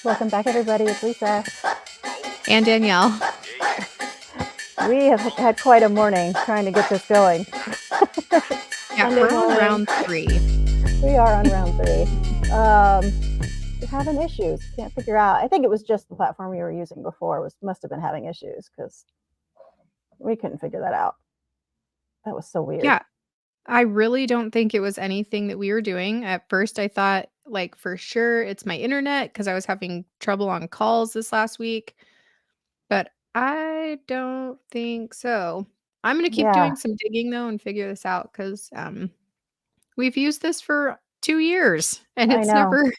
Welcome back, everybody. It's Lisa. And Danielle. We have had quite a morning trying to get this going. Yeah, we're on round 3. We are on round 3. We're having issues. Can't figure out. I think it was just the platform we were using before must have been having issues because we couldn't figure that out. That was so weird. Yeah, I really don't think it was anything that we were doing. At first, I thought, like, for sure it's my internet because I was having trouble on calls this last week. But I don't think so. I'm going to keep doing some digging, though, and figure this out because we've used this for 2 years, and it's never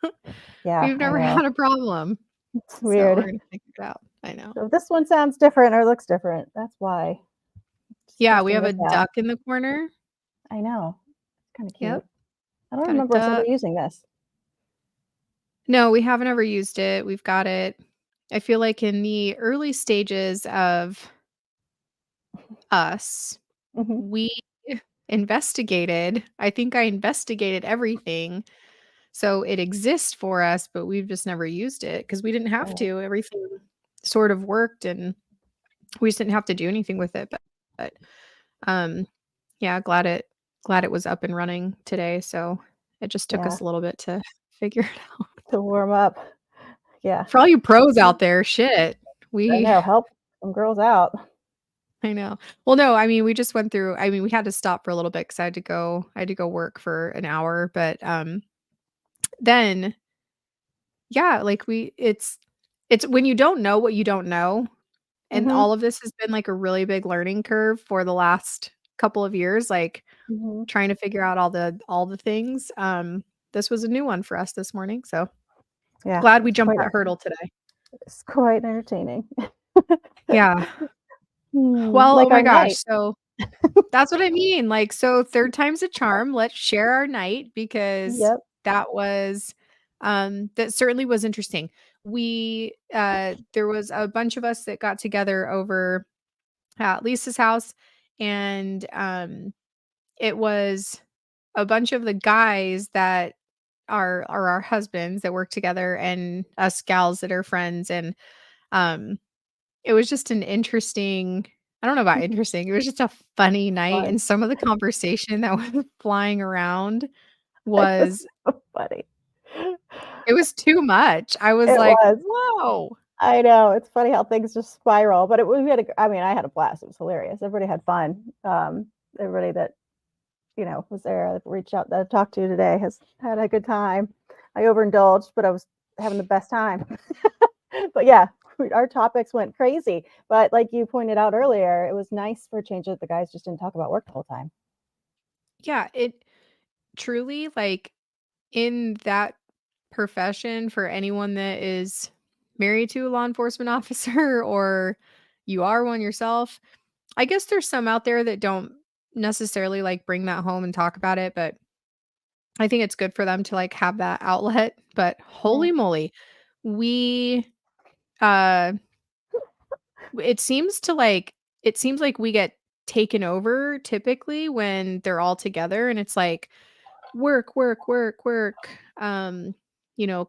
we've never had a problem. It's weird. So we're going to figure it out. I know. So this one sounds different or looks different. That's why. Yeah, we have a duck in the corner. I know. It's kind of cute. Yep. I don't remember us ever using this. No, we haven't ever used it. We've got it. I feel like in the early stages of us, we investigated. I think I investigated everything. So it exists for us, but we've just never used it because we didn't have to. Everything sort of worked and we just didn't have to do anything with it. But yeah, glad it was up and running today. So it just took us a little bit to figure it out. To warm up. Yeah. For all you pros out there, shit. I know, help some girls out. I know. Well, no, I mean, we just went through, I mean, we had to stop for a little bit because I had to go work for an hour. But then yeah, like it's when you don't know what you don't know. And all of this has been like a really big learning curve for the last couple of years, like trying to figure out all the things. This was a new one for us this morning. So yeah, glad we jumped that hurdle today. It's quite entertaining. Yeah. Well, like, oh my gosh. So that's what I mean. Like, so third time's a charm. Let's share our night because that was that certainly was interesting. We there was a bunch of us that got together over at Lisa's house, and it was a bunch of the guys that are our husbands that work together and us gals that are friends. And it was just an interesting, I don't know about interesting, it was just a funny night. And some of the conversation that was flying around was so funny. It was too much. I was whoa. I know. It's funny how things just spiral, but I had a blast. It was hilarious. Everybody had fun. Everybody that, was there, that reached out, that I talked to today has had a good time. I overindulged, but I was having the best time. But yeah, our topics went crazy. But like you pointed out earlier, it was nice for a change that the guys just didn't talk about work the whole time. Yeah, it truly, like, in that profession, for anyone that is married to a law enforcement officer or you are one yourself, I guess there's some out there that don't necessarily like bring that home and talk about it, but I think it's good for them to like have that outlet. But holy moly, it seems like we get taken over typically when they're all together, and it's like work,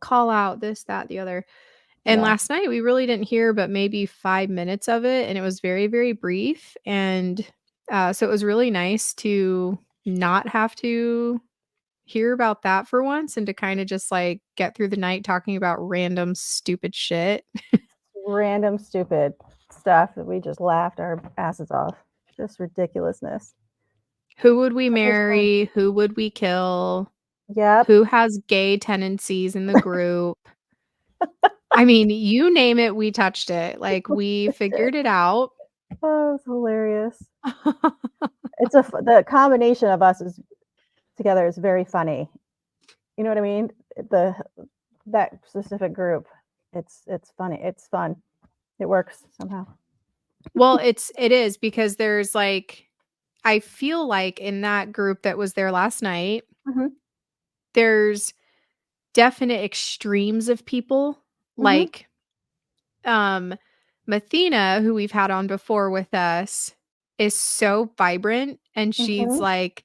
call out this, that, the other. And last night we really didn't hear but maybe 5 minutes of it, and it was very, very brief. And so it was really nice to not have to hear about that for once and to kind of just like get through the night talking about random stupid shit. Random stupid stuff that we just laughed our asses off. Just ridiculousness. Who would we marry? Who would we kill? Yep. Who has gay tendencies in the group? I mean, you name it, we touched it. Like, we figured it out. Oh, it's hilarious. The combination of us together is very funny. You know what I mean? That specific group, it's funny. It's fun. It works somehow. Well, it is because there's like, I feel like in that group that was there last night, there's definite extremes of people. Like, Mathena, who we've had on before with us, is so vibrant, and she's like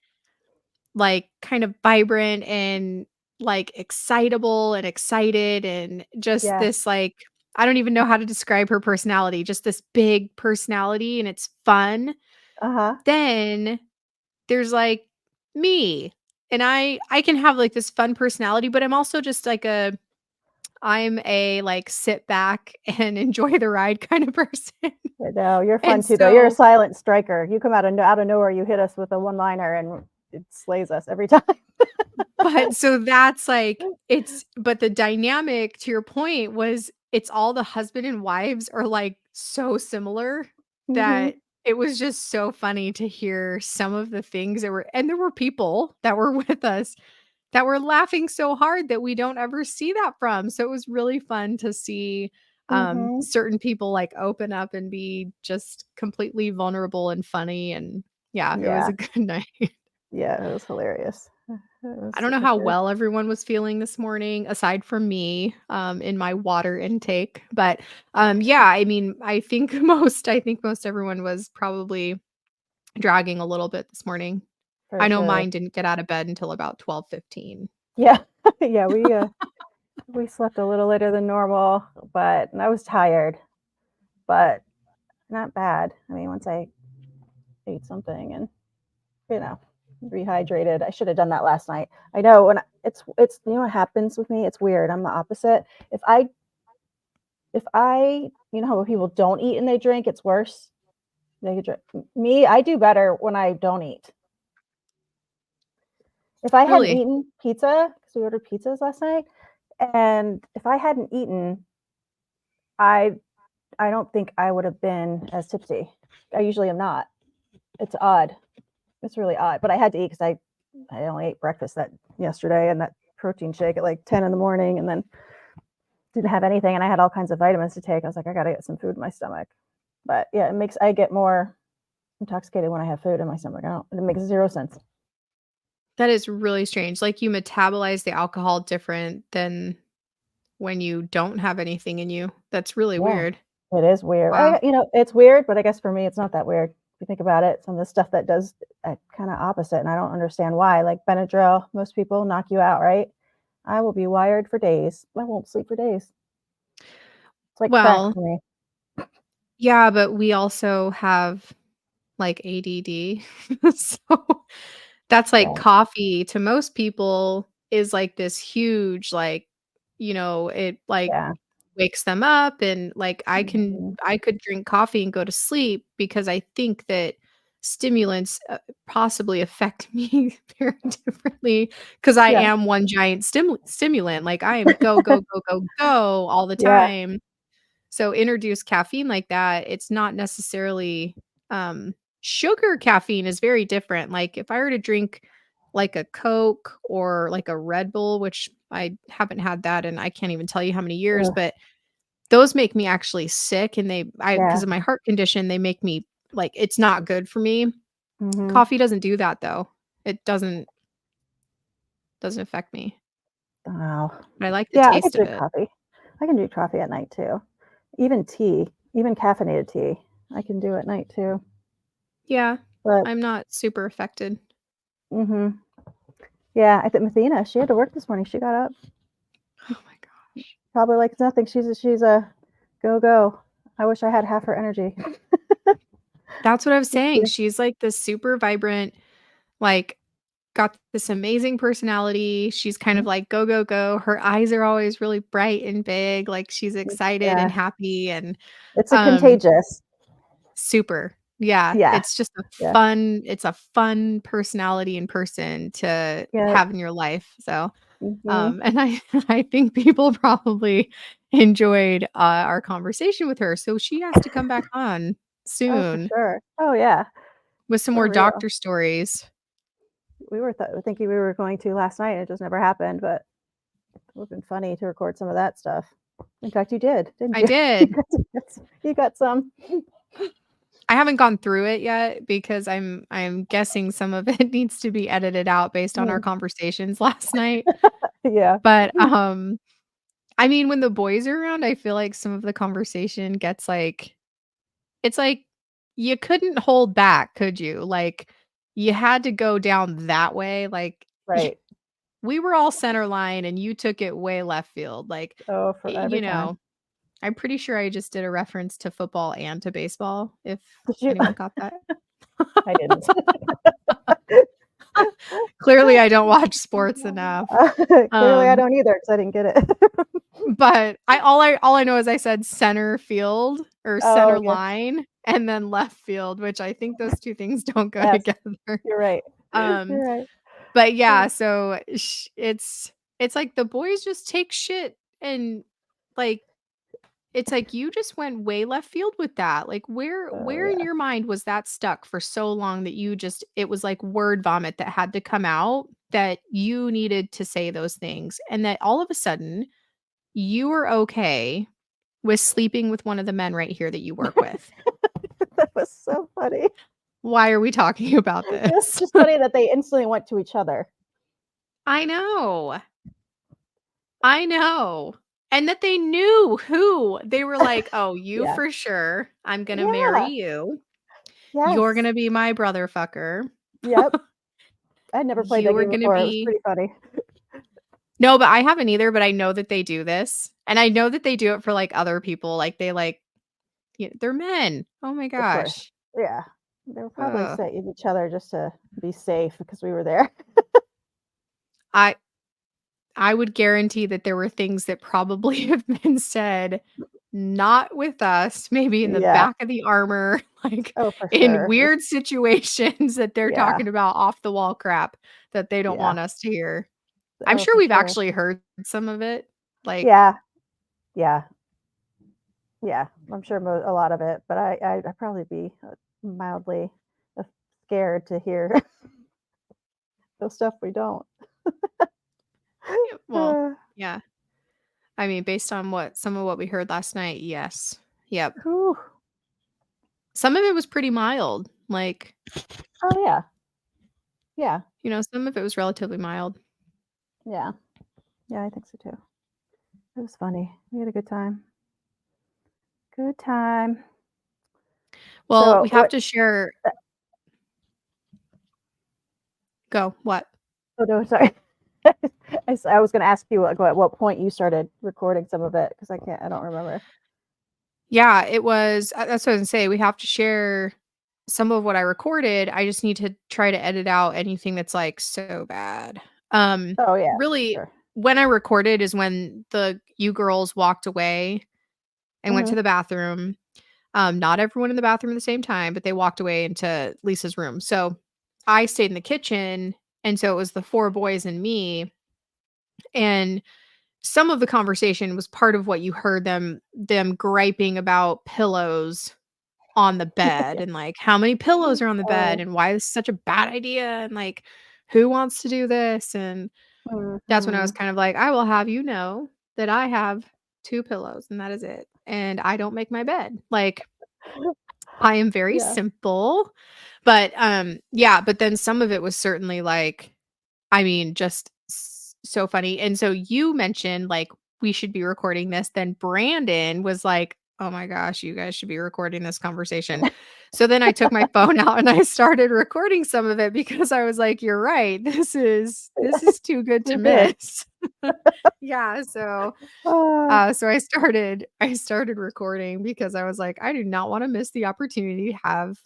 kind of vibrant and like excitable and excited and just this like I don't even know how to describe her personality, just this big personality and it's fun. Then there's like me and I can have like this fun personality, but I'm also just like I'm a like sit back and enjoy the ride kind of person. No, you're fun And too, though. You're a so silent striker. You come out of nowhere, you hit us with a one-liner, and it slays us every time. but so that's like but the dynamic to your point was it's all the husband and wives are like so similar that it was just so funny to hear some of the things that were and there were people that were with us that were laughing so hard that we don't ever see that from. So it was really fun to see certain people like open up and be just completely vulnerable and funny and yeah, it was Yeah. a good night. Yeah, it was hilarious. I don't know how well everyone was feeling this morning, aside from me, in my water intake. But yeah, I mean, I think most everyone was probably dragging a little bit this morning. For I know sure. mine didn't get out of bed until about 12:15. Yeah. Yeah, we slept a little later than normal, but and I was tired, but not bad. I mean, once I ate something and, you know, rehydrated. I should have done that last night. I know when it's you know what happens with me? It's weird. I'm the opposite. If I you know how people don't eat and they drink, it's worse. They could drink. Me, I do better when I don't eat. If I hadn't Really? eaten pizza, because we ordered pizzas last night, and if I hadn't eaten, I I don't think I would have been as tipsy. I usually am not. It's odd. It's really odd. But I had to eat because I only ate breakfast that yesterday and that protein shake at like 10 in the morning, and then didn't have anything, and I had all kinds of vitamins to take. I was like, I gotta get some food in my stomach. But yeah, I get more intoxicated when I have food in my stomach. It makes zero sense. That is really strange. Like you metabolize the alcohol different than when you don't have anything in you. That's really Yeah, weird. it is weird. Wow. It's weird, but I guess for me, it's not that weird. If you think about it, some of the stuff that does kind of opposite, and I don't understand why. Like Benadryl, most people knock you out, right? I will be wired for days. I won't sleep for days. It's like crack Well, for me. yeah, but we also have like ADD. So that's like Right. coffee to most people is like this huge like, it like Yeah. wakes them up and like Mhm. I could drink coffee and go to sleep because I think that stimulants possibly affect me very differently because I Yeah. am one giant stimulant. Like I am go go go go go all the Yeah. time. So introduce caffeine like that, it's not necessarily sugar caffeine is very different. Like if I were to drink like a Coke or like a Red Bull, which I haven't had that and I can't even tell you how many years, Ugh. but those make me actually sick and I Yeah. because of my heart condition, they make me like it's not good for me. Mhm. Coffee doesn't do that though. It doesn't affect me. Wow. But I like the Yeah, I could taste of drink it. coffee. I can drink coffee at night too. Even tea, even caffeinated tea, I can do at night too. Yeah. But I'm not super affected. mhm. Yeah, I think Mathena, she had to work this morning. She got up Oh my gosh. probably like nothing. She's a go go. I wish I had half her energy. That's what I was saying. Yeah. She's like this super vibrant, like, got this amazing personality. She's kind of Mhm. like go, go, go. Her eyes are always really bright and big, like she's excited and Yeah. happy and It's a um contagious. super. Yeah, Yeah. it's just Yeah. a fun personality in person to Yeah. have in your life. So, Mhm. and I I think people probably enjoyed our conversation with her. So she has to come back on Oh, for soon sure. Oh, yeah. with some more For real. doctor stories. We were thinking we were going to last night, and it just never happened, but it would've been funny to record some of that stuff. In fact, you did, didn't I you? You did. got you got some. I haven't gone through it yet because I'm guessing some of it needs to be edited out based on our Mm, conversations last night. yeah. But, I mean, when the boys are around, I feel like some of the conversation gets like it's like you couldn't hold back, could you? Like, you had to go down that way, like, Right. we were all center line and you took it way left field. Like, for every time. I'm pretty sure I just did a reference to football and to baseball, if Did you? anyone caught that. I didn't. Clearly, I don't watch sports enough. Clearly, I don't either because I didn't get it. But all I know is I said center field or center line and then left field, which I think those two things don't go together. You're right. You're right. But yeah, so it's like the boys just take shit and like it's like you just went way left field with that. Like where in your mind was that stuck for so long that you just it was like word vomit that had to come out that you needed to say those things and that all of a sudden you were okay with sleeping with one of the men right here that you work with. That was so funny. Why are we talking about this? It's just funny that they instantly went to each other. I know. And that they knew who. They were like, oh, you for sure. I'm going to marry you. Yes. You're going to be my brother fucker. Yep. I'd never played that game before. It was pretty funny. No, but I haven't either, but I know that they do this. And I know that they do it for like other people. Like they they're men. Oh my gosh. Yeah. They were probably setting each other just to be safe because we were there. I would guarantee that there were things that probably have been said not with us, maybe in the back of the armor, like in weird situations that they're talking about off the wall crap that they don't want us to hear. I'm sure we've actually heard some of it. Like Yeah. I'm sure a lot of it, but I'd probably be mildly scared to hear the stuff we don't. Well, yeah. I mean, based on some of what we heard last night, yes. Yep. Whew. Some of it was pretty mild. Like, oh yeah. Yeah. Some of it was relatively mild. Yeah. Yeah, I think so too. It was funny. We had a good time. Well, we have to share. Go. What? Oh no, sorry. I was going to ask you at what point you started recording some of it because I don't remember. Yeah, it was. That's what I was going to say. We have to share some of what I recorded. I just need to try to edit out anything that's like so bad. Oh yeah. Really, when I recorded is when you girls walked away and went to the bathroom. Not everyone in the bathroom at the same time, but they walked away into Lisa's room. So I stayed in the kitchen. And so it was the 4 boys and me. And some of the conversation was part of what you heard them griping about pillows on the bed and like how many pillows are on the bed and why this is such a bad idea and like who wants to do this. And that's when I was kind of like, I will have you know that I have 2 pillows and that is it. And I don't make my bed. Like I am very simple. But but then some of it was certainly like, I mean, just so funny. And so you mentioned like we should be recording this. Then Brandon was like, oh my gosh, you guys should be recording this conversation. So then I took my phone out and I started recording some of it because I was like, you're right. This is too good to miss. Yeah. So so I started recording because I was like, I do not want to miss the opportunity to have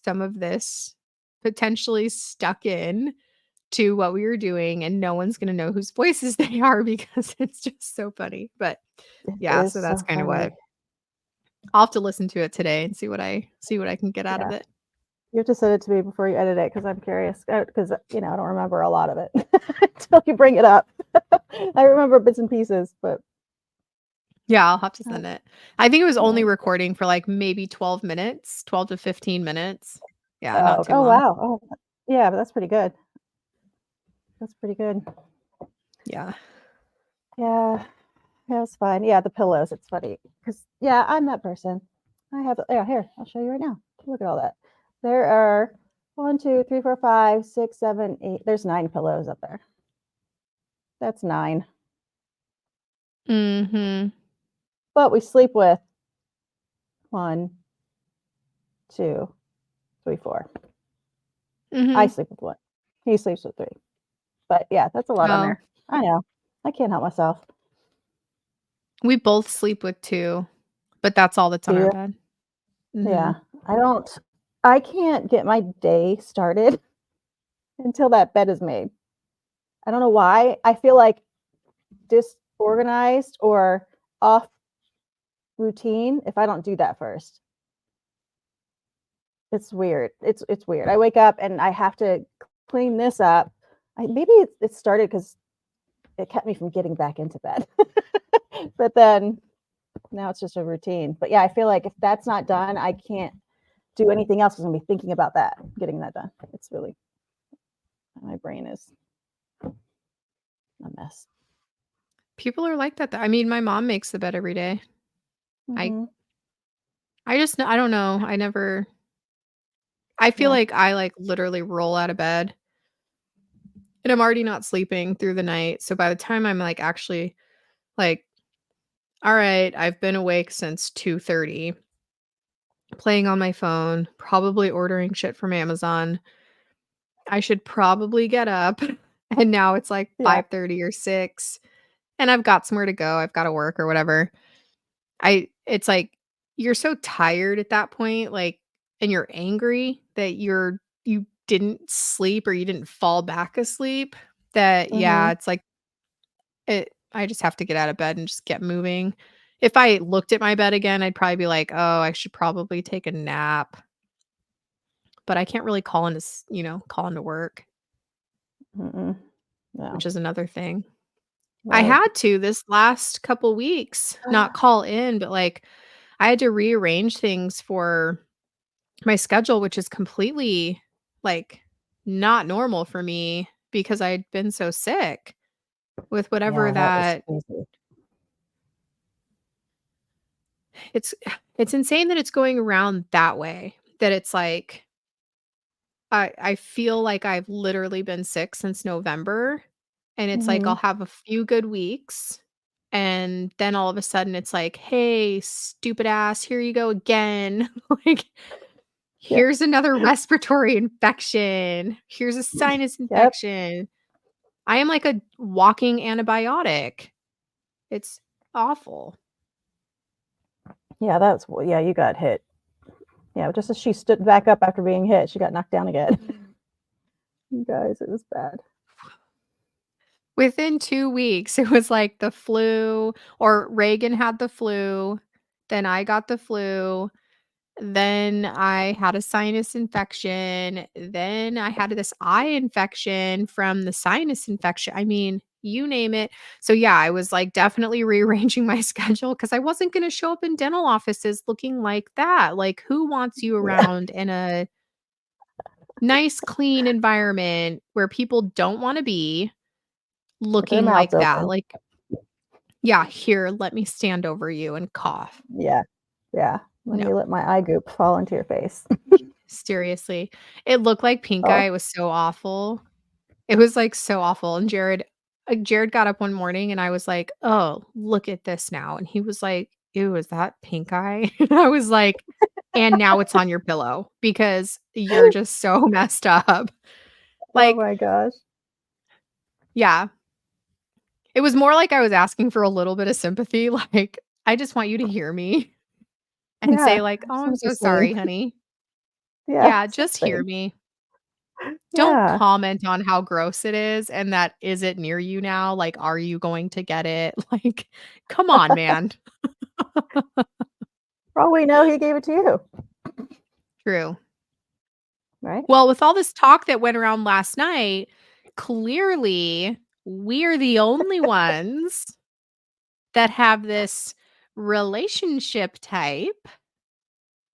some of this potentially stuck in to what we were doing and no one's going to know whose voices they are because it's just so funny. But yeah, so that's kind of what I'll have to listen to it today and see what I can get out of it. You have to send it to me before you edit it because I'm curious because I don't remember a lot of it until you bring it up. I remember bits and pieces, but yeah, I'll have to send it. I think it was only recording for like maybe 12 to 15 minutes. Yeah, not too long. Wow. Oh, yeah, but that's pretty good. That's pretty good. Yeah. Yeah. Yeah, it's fine. Yeah, the pillows. It's funny because I'm that person. I have here. I'll show you right now. Look at all that. There are 1, 2, 3, 4, 5, 6, 7, 8. There's 9 pillows up there. That's 9. But we sleep with 1, 2, 3, 4. I sleep with 1. He sleeps with 3. But yeah, that's a lot on there. I know. I can't help myself. We both sleep with 2, but that's all that's on our bed. Yeah. I can't get my day started until that bed is made. I don't know why. I feel like disorganized or off routine if I don't do that first. It's weird. It's weird. I wake up and I have to clean this up. Maybe it started because it kept me from getting back into bed. But then now it's just a routine. But yeah, I feel like if that's not done, I can't do anything else because I'm gonna be thinking about that, getting that done. It's really, my brain is a mess. People are like that. I mean, my mom makes the bed every day. Mm-hmm. I don't know. I feel like I like literally roll out of bed and I'm already not sleeping through the night. So by the time I'm like actually like, all right, I've been awake since 2:30, playing on my phone, probably ordering shit from Amazon. I should probably get up. And now it's like 5:30 or 6 and I've got somewhere to go. I've got to work or whatever. It's like you're so tired at that point, like, and you're angry that you didn't sleep or you didn't fall back asleep that, yeah, it's like I just have to get out of bed and just get moving. If I looked at my bed again, I'd probably be like, "Oh, I should probably take a nap." But I can't really call into work, No. which is another thing. I Right. had to this last couple weeks not call in, but, like, I had to rearrange things for my schedule, which is completely, like, not normal for me because I'd been so sick with whatever Yeah, that was that crazy. it's it's insane that it's going around that way, that it's like I feel like I've literally been sick since November, and it's like I'll Mhm. have a few good weeks, and then all of a sudden it's like, "Hey, stupid ass, here you go again." Like, Yep. "Here's another respiratory infection. Here's a sinus Yep. infection." I am like a walking antibiotic. It's awful. Yeah, yeah, you got hit. Yeah, just as she stood back up after being hit, she got knocked down again. You guys, it was bad. Within 2 weeks, it was like the flu or Reagan had the flu, then I got the flu, then I had a sinus infection, then I had this eye infection from the sinus infection. I mean, you name it. So, yeah, I was, like, definitely rearranging my schedule because I wasn't gonna show up in dental offices looking like that. Like, who wants you Yeah. around in a nice, clean environment where people don't wanna be With their looking mouths like that? open. Like, yeah, here, let me stand over you and cough. Yeah. Yeah. Let No, me let my eye goop fall into your face. seriously. It looked like pink eye, Oh, it was so awful. It was, like, so awful, and Jared got up one morning and I was like, "Oh, look at this now," and he was like, "Ew, is that pink eye?" And I was like, "And now it's on your pillow because you're just so messed up." oh Like, my gosh. yeah, it was more like I was asking for a little bit of sympathy, like, "I just want you to hear me and Yeah. say like, Have 'Oh, some I'm of so this lane. sorry, honey.'" Yeah, Yeah, just hear something. me. Don't Yeah. comment on how gross it is and that is it near you now? Like, are you going to get it? Like, come on, man. For all we know, he gave it to you, True. right? Well, with all this talk that went around last night, clearly we're the only ones that have this relationship type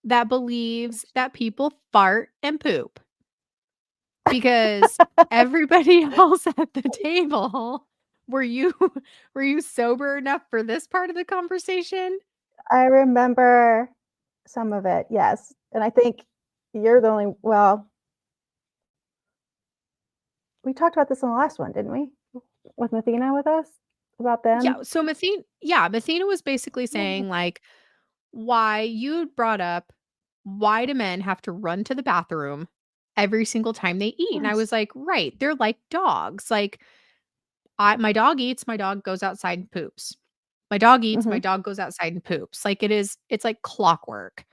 that believes that people fart and poop because everybody else at the table were you were you sober enough for this part of the conversation? I remember some of it, yes. And I think you're the only, well, we talked about this in the last one, didn't we? With Mathena with us? About them? Yeah, so Mathena was basically Yeah. saying, like, why you brought up, why do men have to run to the bathroom every single time they eat. And I Yes. was like, right, they're like dogs. Like my dog eats, my dog goes outside and poops. My dog eats, my Mhm. dog goes outside and poops. Like it's like clockwork.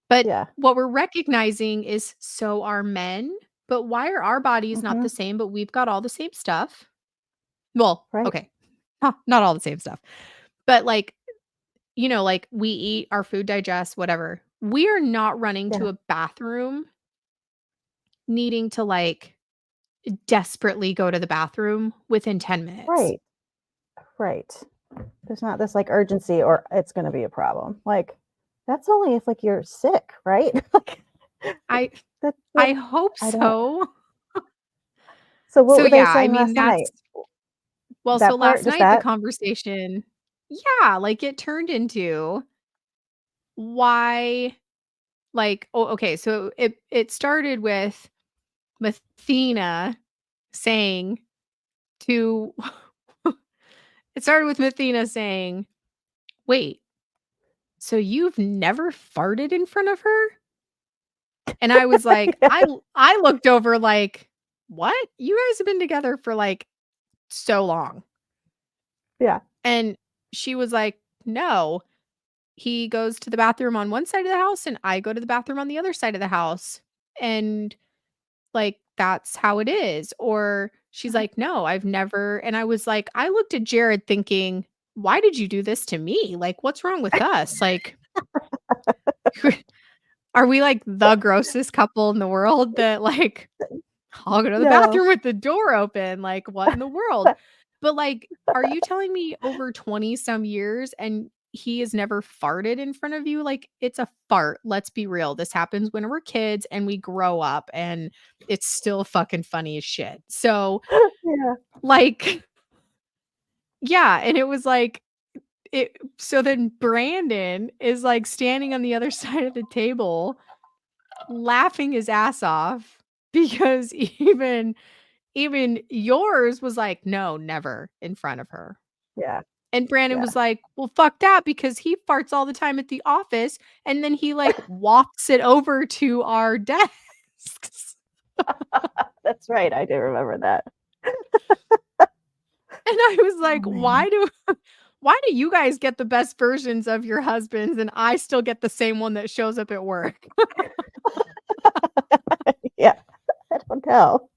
But Yeah. what we're recognizing is so are men. But why are our bodies not the Mhm. same, but we've got all the same stuff? Well, Right. okay. Not all the same stuff. But like, like we eat, our food digests, whatever. We are not running Yeah. to a bathroom needing to like desperately go to the bathroom within 10 minutes. Right. Right. There's not this, like, urgency or it's gonna be a problem. Like, that's only if, like, you're sick, right? Like, I that I hope I don't so. so what So were they yeah, I saying mean last night? so That part? last Just night the that? conversation, yeah, like it turned into why like okay, so it started with Mathena saying to it started with Mathena saying, "Wait, so you've never farted in front of her?" And I was like, Yeah. I looked over like, "What? You guys have been together for like so long." Yeah. And she was like, "No, he goes to the bathroom on one side of the house and I go to the bathroom on the other side of the house. And like that's how it is." Or she's Uh-huh. like, "No, I've never." And I was like, I looked at Jared thinking, "Why did you do this to me? Like what's wrong with us? Like are we like the grossest couple in the world that like I'll go to the No. bathroom with the door open. Like, what in the world?" But, like, are you telling me over 20 some years and he has never farted in front of you? Like, it's a fart. Let's be real. This happens when we're kids and we grow up and it's still fucking funny as shit. So, Yeah. like, yeah. And it was like, so then Brandon is like standing on the other side of the table laughing his ass off because even yours was like, "No, never in front of her." Yeah. And Brandon Yeah. was like, "Well, fuck that because he farts all the time at the office and then he like walks it over to our desks." That's right, I do remember that. And I was Oh, like, man. why do you guys get the best versions of your husbands and I still get the same one that shows up at work?" Yeah. I don't know.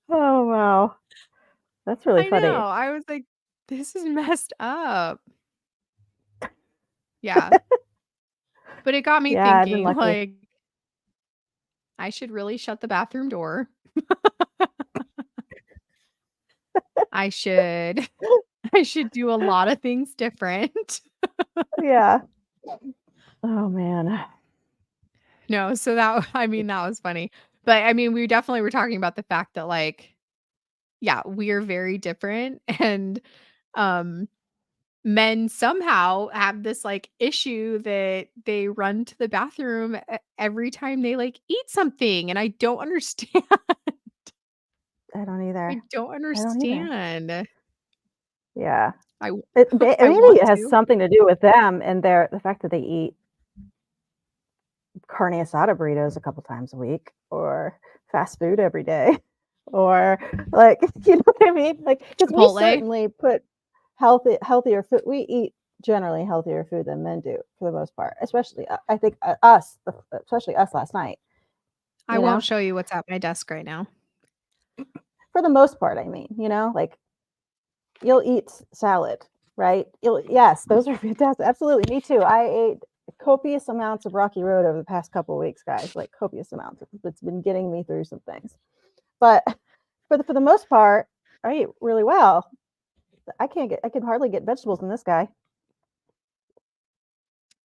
Oh, wow. That's really I know. funny. I was like, "This is messed up." Yeah. But it got me Yeah, I've been thinking lucky. like I should really shut the bathroom door. I should I should do a lot of things different. Yeah. Oh, man. No, so that I mean, that was funny. But I mean, we definitely were talking about the fact that like, yeah, we're very different and um men somehow have this like issue that they run to the bathroom every time they like eat something and I don't understand. I don't I either. don't I don't either. understand. Yeah. I It may I maybe want it has to. something to do with them and the fact that they eat carne asada burritos a couple times a week or fast food every day or, like, you know what I mean? Like, because we Chipotle. certainly put healthier food we eat generally healthier food than men do for the most part, especially, I think, us, especially us last night, I you won't know? show you what's at my desk right now. For the most part, I mean, like, you'll eat salad, right? You'll yes, those are fantastic. Absolutely, me too. I ate copious amounts of Rocky Road over the past couple of weeks, guys. Like copious amounts. It's been getting me through some things. But for the most part, I eat really well. I can hardly get vegetables in this guy.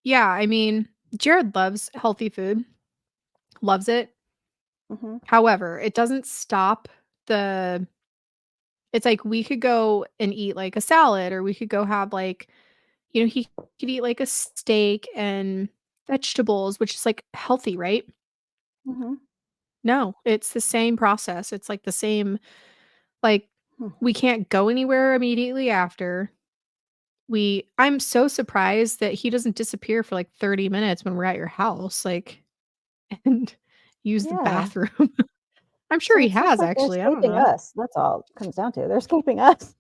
Yeah, I mean, Jared loves healthy food, loves it. Hmm. However, it doesn't stop the it's like we could go and eat like a salad or we could go have like, he could eat like a steak and vegetables, which is like healthy, right? Hmm. No, it's the same process. It's like the same like we can't go anywhere immediately after. I'm so surprised that he doesn't disappear for like 30 minutes when we're at your house. Like and use the bathroom. I'm sure he has, like actually. I don't they're escaping know. us. That's all it comes down to. They're escaping us.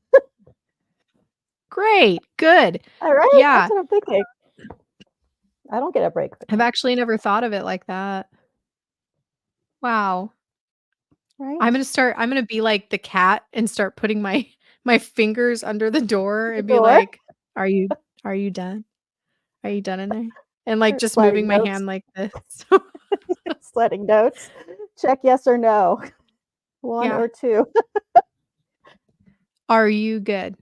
Great. Good. All right. Yeah. That's what I'm thinking. I don't get a break. I've actually never thought of it like that. Wow. Right. I'm gonna be like the cat and start putting my fingers under the door and be like, Are you done? Are you done in there?" And, like, just moving my hand like this. Sledding notes. Check yes or no. 1 or 2. Are you good?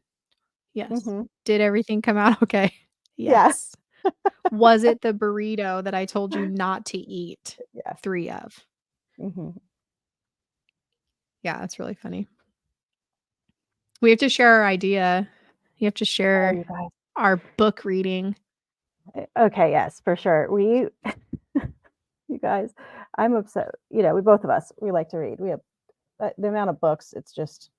Yes. Did everything come out okay? Yes. Was it the burrito that I told you not to eat 3 of? Yeah, that's really funny. We have to share our idea. You have to share our book reading. Okay, yes, for sure. You guys, I'm upset. We both of us, we like to read. We have the amount of books, it's just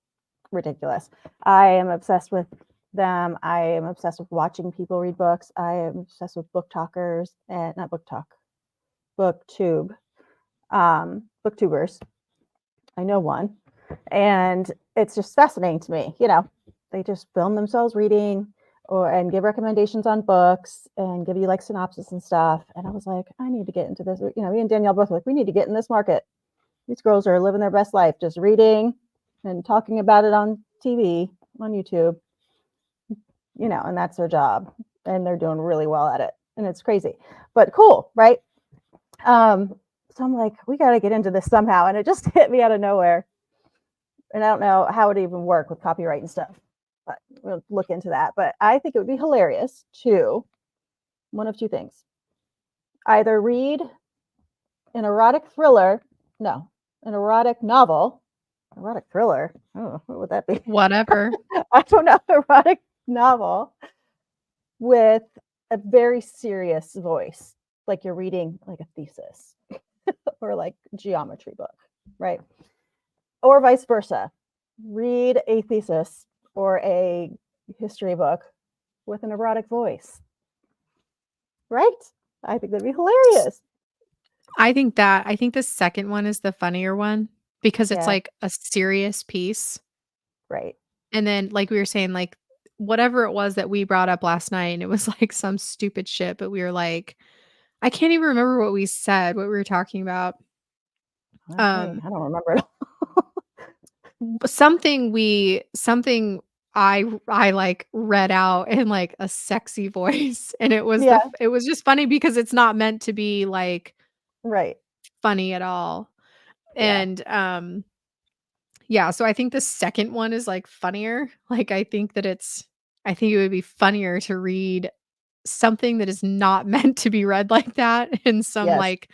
ridiculous. I am obsessed with them. I am obsessed with watching people read books. I am obsessed with book talkers and not book talk, booktube, booktubers. I know one. And it's just fascinating to me. They just film themselves reading and give recommendations on books and give you like synopsis and stuff. And I was like, I need to get into this. Me and Danielle both were like, we need to get in this market. These girls are living their best life, just reading and talking about it on TV, on YouTube, and that's their job. And they're doing really well at it. And it's crazy, but cool, right? So I'm like, we got to get into this somehow. And it just hit me out of nowhere. And I don't know how it even work with copyright and stuff, but we'll look into that. But I think it would be hilarious to one of two things. Either read an erotic novel. Erotic thriller. Oh, what would that be? Whatever. I don't know. Erotic novel with a very serious voice, like you're reading like a thesis or like geometry book, right? Or vice versa. Read a thesis or a history book with an erotic voice. Right? I think that'd be hilarious. I think the second one is the funnier one because it's like a serious piece. Right. And then, like we were saying, like whatever it was that we brought up last night, and it was like some stupid shit, but we were like, I can't even remember what we said, what we were talking about. I don't remember it all. something I like read out in like a sexy voice, and it was it was just funny because it's not meant to be like funny at all. And so I think the second one is like funnier. Like I think it would be funnier to read something that is not meant to be read like that in some like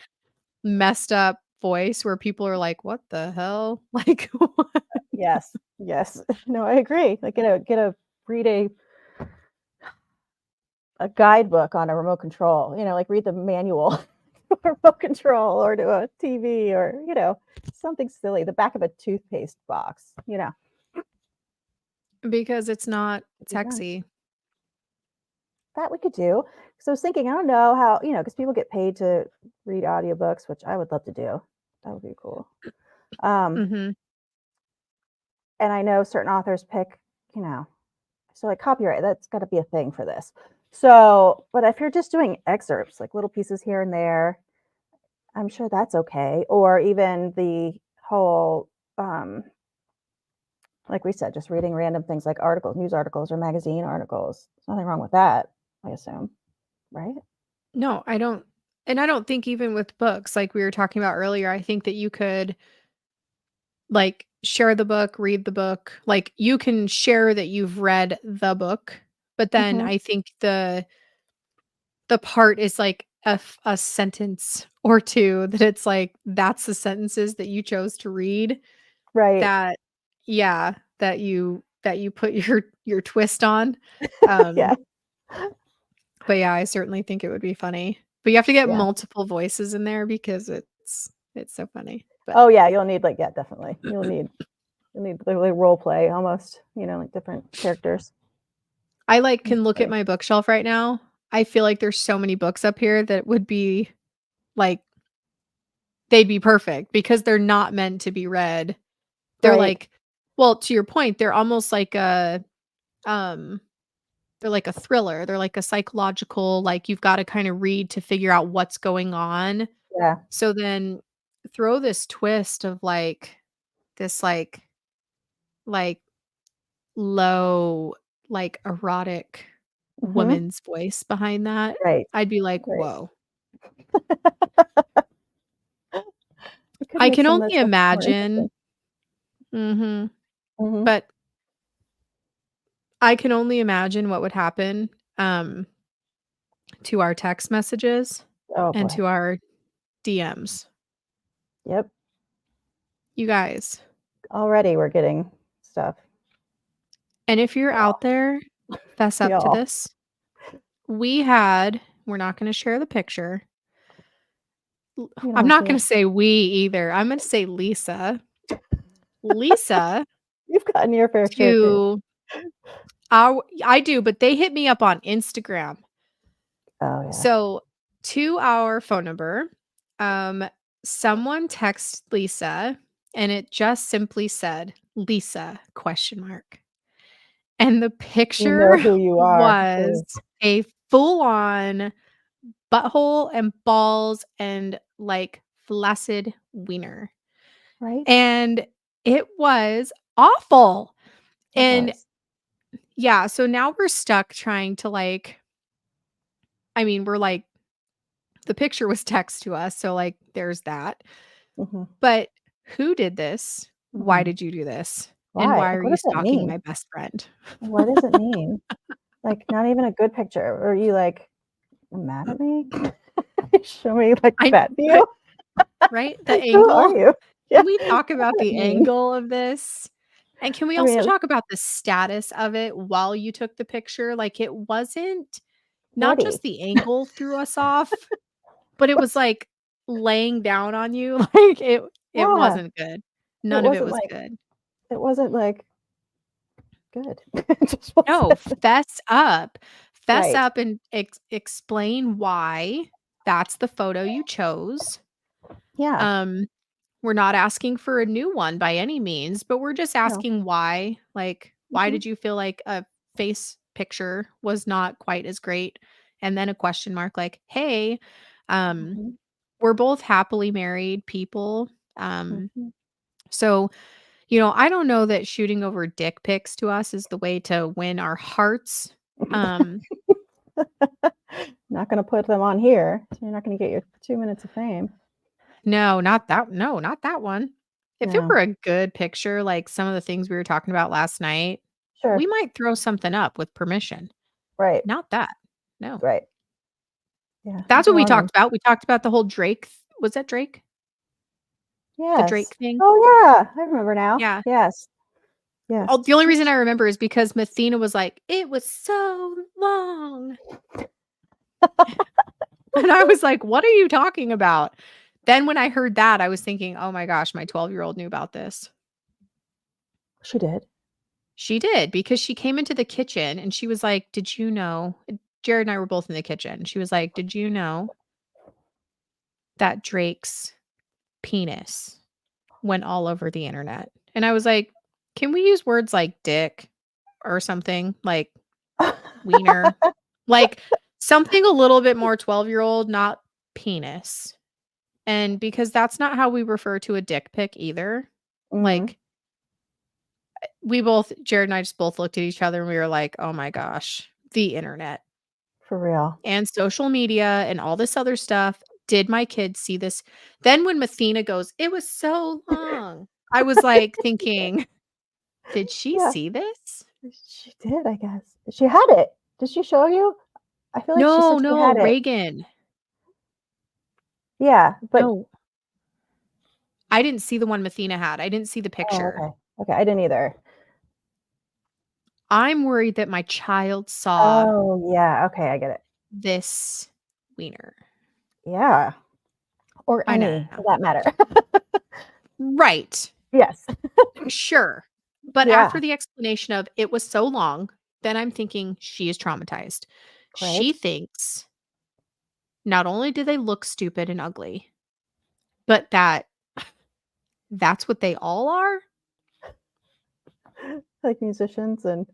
messed up voice where people are like, "What the hell?" Like what? Yes. No, I agree. Like read a guidebook on a remote control, like read the manual to a remote control or to a TV or, something silly, the back of a toothpaste box, Because it's not sexy. That we could do. So I was thinking, I don't know how, because people get paid to read audiobooks, which I would love to do. That would be cool. And I know certain authors pick, so like copyright, that's got to be a thing for this. So, but if you're just doing excerpts, like little pieces here and there, I'm sure that's okay. Or even the whole, like we said, just reading random things like articles, news articles or magazine articles. There's nothing wrong with that, I assume. Right? No, I don't. And I don't think even with books, like we were talking about earlier, I think that you could like share the book, read the book. Like you can share that you've read the book, but then I think the part is like a sentence or two that it's like that's the sentences that you chose to read. Right. That that you put your twist on. Yeah. But yeah, I certainly think it would be funny. But you have to get multiple voices in there because it's so funny. But oh yeah, you'll need definitely. You'll need like role play almost, like different characters. I like can look at my bookshelf right now. I feel like there's so many books up here that would be like they'd be perfect because they're not meant to be read. They're Right. like, well, to your point, they're almost like um they're like a thriller. They're like a psychological, like you've got to kind of read to figure out what's going on. Yeah. So then throw this twist of like this like low, like erotic Mhm. woman's voice behind that. Right. I'd be like, Right. "Whoa." It could I make can some of only the stuff more imagine. interesting. Mhm. Mhm. But I can only imagine what would happen to our text messages Oh and boy. to our DMs. Yep. You guys. Already we're getting stuff. And if you're out there, fess up to Y'all. this. We're not going to share the picture. You don't I'm have not going to. to say we either. I'm going to say Lisa. Lisa You've gotten your fair share too. to I do, but they hit me up on Instagram. Oh yeah. So to our phone number, um, someone texted Lisa and it just simply said Lisa question mark. And the You picture know who you are was too. a full on butthole and balls and like flaccid wiener. Right? And it was awful. It And was. yeah, so now we're stuck trying to like, I mean, we're like, the picture was text to us. So like, there's that. Mhm. But who did this? Why Mhm. did you do this? And Why? why are Like, what you does that stalking mean? my best friend? What does it mean? Like, not even a good picture. Are you like mad at me? Show me like I that but view. right? The Who are angle. you? Yeah. Can we talk What does about that the mean? angle of this? And can we I also mean, talk about the status of it while you took the picture? Like, it wasn't not ready. just the angle threw us off, but it was, like, laying down on you, like, it Yeah. wasn't good. It None of it wasn't was like good. it wasn't like good. It just No, wasn't. fess up. Fess Right. up and explain why that's the photo you chose. Yeah. Um We're not asking for a new one by any means, but we're just No. asking why. Like, why Mhm. did you feel like a face picture was not quite as great? And then a question mark like, "Hey, um, Mhm. we're both happily married people. Um, Mhm. so, I don't know that shooting over dick pics to us is the way to win our hearts. Um, Not gonna put them on here. So you're not gonna get your 2 minutes of fame. no, not that one. If it were No. a good picture, like some of the things we were talking about last night, we Sure. might throw something up with permission. Right. Not that. No. Right. Yeah. I That's what don't we want talked them. about. We talked about the whole Drake was that Drake? The Yes. Drake thing? Oh, yeah. I remember now. Yeah. Yes. Yes. Oh, the only reason Which I remember is because Mathena was like, "It was so long." And I was like, "What are you talking about?" Then when I heard that, I was thinking, "Oh my gosh, my 12-year-old knew about this." she did. She did because she came into the kitchen and she was like, "Did you know?" Jared and I were both in the kitchen. She was like, "Did you know that Drake's penis went all over the internet?" And I was like, "Can we use words like dick or something? Like wiener? Like something a little bit more 12-year-old, not penis." And because that's not how we refer to a dick pic either. Mhm. Like we both Jared and I just both looked at each other and we were like, "Oh my gosh, the internet For real. and social media and all this other stuff. Did my kids see this?" Then when Mathena goes, "It was so long." I was like thinking, "Did she Yeah. see this?" She did, I guess. She had it. Did she show you? I feel like she No, said she no, had it. Reagan. Yeah, but No. I didn't see the one Mathena had. I didn't see the oh, picture. okay. Okay, I didn't either. I'm worried that my child saw Oh, yeah, okay, I get it. this wiener. Yeah, or I know. any for that matter. Right. Yes. Sure. But after Yeah, the explanation of it was so long, then I'm thinking she is traumatized. right? She thinks not only do they look stupid and ugly, but that's what they all are? Like musicians and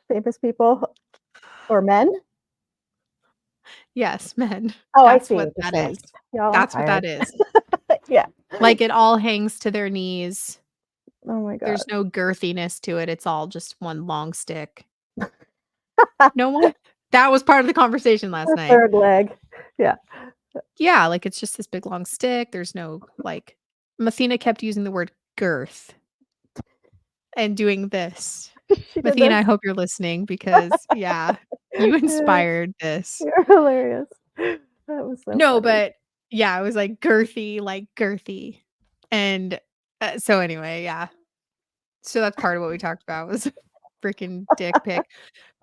famous people or men? Yes, men. Oh, I That's see what what you're that saying. is. Y'all are That's what tired. that is. Yeah. Like, it all hangs to their knees. Oh my There's god. no girthiness to it, it's all just one long stick. No one that was part of the conversation last A night. third leg. Yeah. Yeah, like, it's just this big long stick, there's no, like Mathena kept using the word girth and doing this. She did Mathena, this. I hope you're listening because, yeah, you Yeah, inspired this. you're hilarious. That was so No, funny. but yeah, it was like girthy. And, so anyway, yeah. So that's part of what we talked about was freaking dick pic.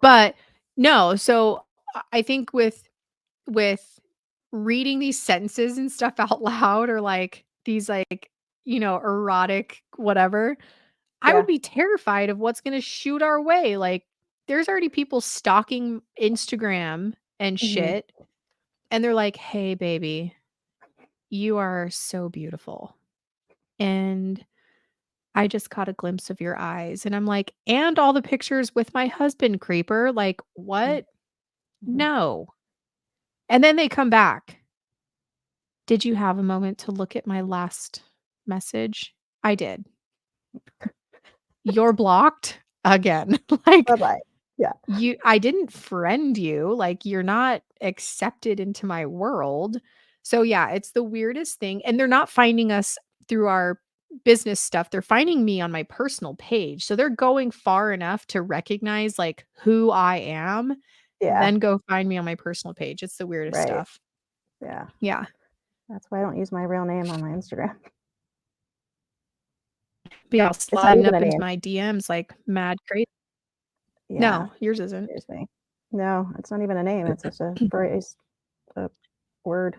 But no, so I think with reading these sentences and stuff out loud or like these like, erotic whatever, I Yeah. would be terrified of what's gonna shoot our way. Like there's already people stalking Instagram and Mhm. shit, and they're like, "Hey baby, you are so beautiful." And I just caught a glimpse of your eyes. And I'm like, "And all the pictures with my husband, creeper." Like, Mhm. "What? Mhm. No." And then they come back. "Did you have a moment to look at my last message?" I did. "You're blocked again." Like, Bye-bye. Yeah. I didn't friend you, like, you're not accepted into my world. So, yeah, it's the weirdest thing, and they're not finding us through our business stuff, they're finding me on my personal page, so they're going far enough to recognize, like, who I am, Yeah. then go find me on my personal page. It's the weirdest Right. stuff. Yeah. Yeah. That's why I don't use my real name on my Instagram. Be all It's not sliding even up a into name. my DMs like mad crazy. Yeah. No, yours isn't. Here's me. No, it's not even a name. It's just a phrase, a word.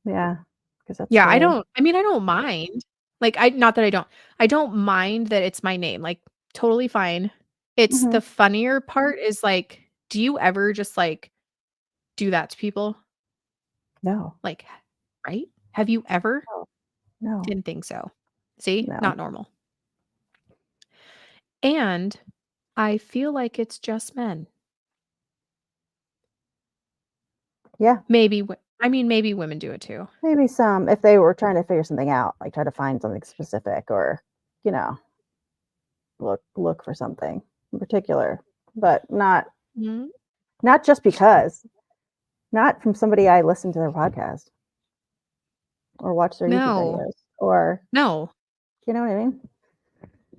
Yeah. Because that's Yeah, silly. I mean, I don't mind. Like, not that I don't mind that it's my name, like, totally fine. It's Mhm. the funnier part is, like, do you ever just, like, do that to people? No. Like, right? Have you ever? No. No. Didn't think so. See? No. Not normal. And I feel like it's just men. Yeah. Maybe women do it too. Maybe some if they were trying to figure something out, like try to find something specific or, you know, look for something in particular, but Mhm. not just because. Not from somebody I listen to their podcast or watch their YouTube No. videos or No. you know what I mean?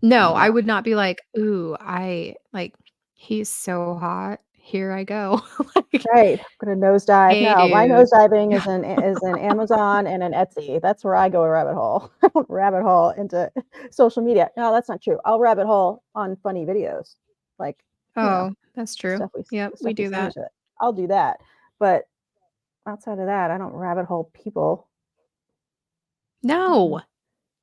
No, I No. would not be like, "Ooh, he's so hot. Here I go." Like, Right. I'm gonna nosedive. "Hey, No, my dude." nosediving Yeah. is in Amazon and in Etsy. That's where I go a rabbit hole. I don't rabbit hole into social media. No, that's not true. I'll rabbit hole on funny videos, like, you know, Oh, that's true. Yep, the we stuff we do send that. each other. I'll do that, but outside of that, I don't rabbit hole people. Mm-mm. No.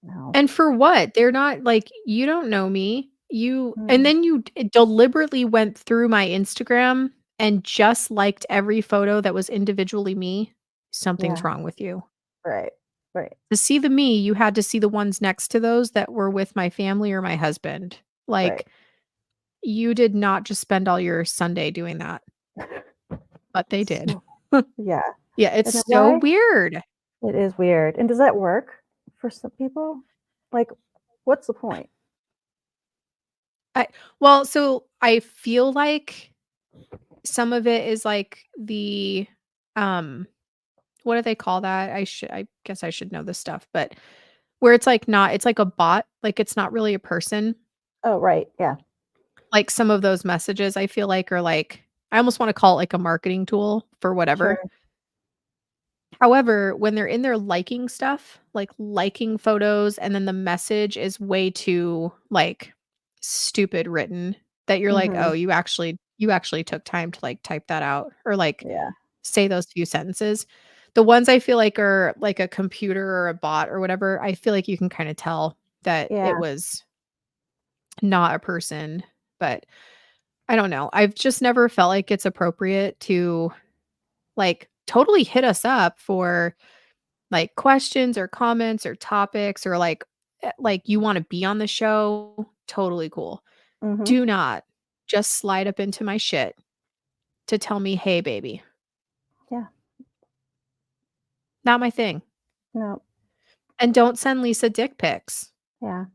No. And for what? They're not like, you don't know me. And Mm-mm. then you deliberately went through my Instagram and just liked every photo that was individually me. Something's Yeah. wrong with you. Right. Right. To see the me, you had to see the ones next to those that were with my family or my husband. Right. Like, you did not just spend all your Sunday doing that, but they did. So yeah. Yeah, And then it's so why? weird. It is weird. And does that work for some people? Like, what's the point? I Well, so I feel like some of it is like the, um, what do they call that? I guess I should know this stuff, but where it's like a bot, like it's not really a person. Oh, right. Yeah. Like some of those messages I feel like are like, I almost wanna call it like a marketing tool for Sure. whatever. However, when they're in there liking stuff, like liking photos, and then the message is way too, like, stupid written that you're like, "Oh, Mhm. you actually took time to, like, type that out or, like, Yeah. say those few sentences." The ones I feel like are like a computer or a bot or whatever, I feel like you can kinda tell that it Yeah. was not a person, but I don't know. I've just never felt like it's appropriate to, like, totally hit us up for like questions or comments or topics or like you want to be on the show, totally cool. Mhm. Do not just slide up into my shit to tell me, "Hey, baby." Yeah. Not my thing. No. And don't send Lisa dick pics. Yeah.